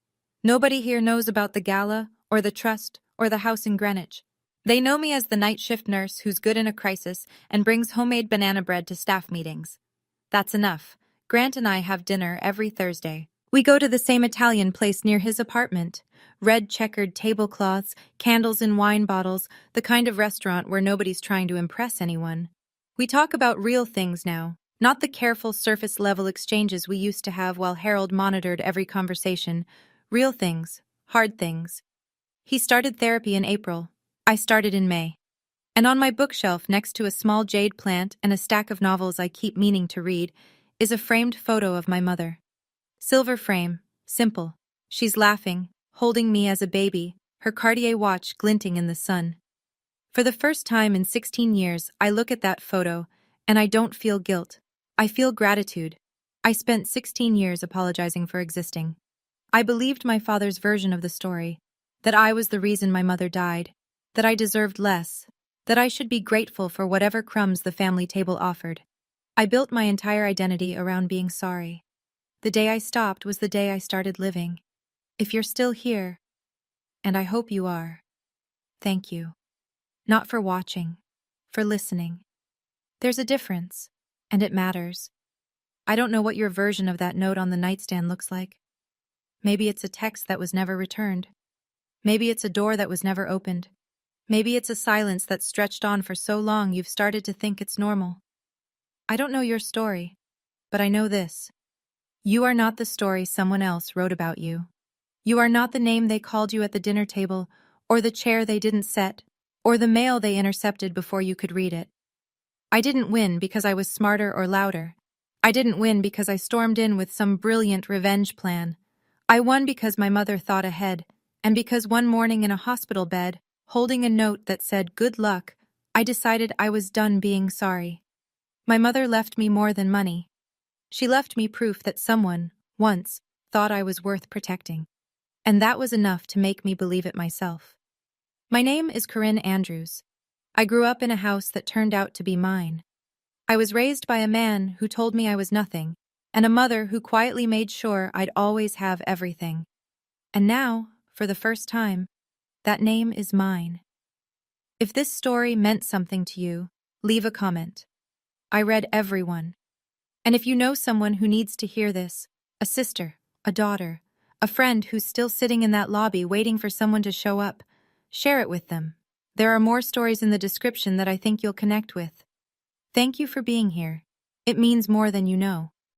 Nobody here knows about the gala, or the trust, or the house in Greenwich. They know me as the night shift nurse who's good in a crisis and brings homemade banana bread to staff meetings. That's enough. Grant and I have dinner every Thursday. We go to the same Italian place near his apartment. Red checkered tablecloths, candles in wine bottles, the kind of restaurant where nobody's trying to impress anyone. We talk about real things now, not the careful surface-level exchanges we used to have while Harold monitored every conversation. Real things, hard things. He started therapy in April. I started in May. And on my bookshelf next to a small jade plant and a stack of novels I keep meaning to read is a framed photo of my mother. Silver frame, simple. She's laughing, holding me as a baby, her Cartier watch glinting in the sun. For the first time in 16 years, I look at that photo, and I don't feel guilt. I feel gratitude. I spent 16 years apologizing for existing. I believed my father's version of the story, that I was the reason my mother died, that I deserved less, that I should be grateful for whatever crumbs the family table offered. I built my entire identity around being sorry. The day I stopped was the day I started living. If you're still here, and I hope you are, thank you. Not for watching, for listening. There's a difference, and it matters. I don't know what your version of that note on the nightstand looks like. Maybe it's a text that was never returned. Maybe it's a door that was never opened. Maybe it's a silence that stretched on for so long you've started to think it's normal. I don't know your story, but I know this. You are not the story someone else wrote about you. You are not the name they called you at the dinner table, or the chair they didn't set, or the mail they intercepted before you could read it. I didn't win because I was smarter or louder. I didn't win because I stormed in with some brilliant revenge plan. I won because my mother thought ahead, and because one morning in a hospital bed, holding a note that said good luck, I decided I was done being sorry. My mother left me more than money. She left me proof that someone, once, thought I was worth protecting. And that was enough to make me believe it myself. My name is Corinne Andrews. I grew up in a house that turned out to be mine. I was raised by a man who told me I was nothing, and a mother who quietly made sure I'd always have everything. And now, for the first time, that name is mine. If this story meant something to you, leave a comment. I read every one. And if you know someone who needs to hear this, a sister, a daughter, a friend who's still sitting in that lobby waiting for someone to show up, share it with them. There are more stories in the description that I think you'll connect with. Thank you for being here. It means more than you know.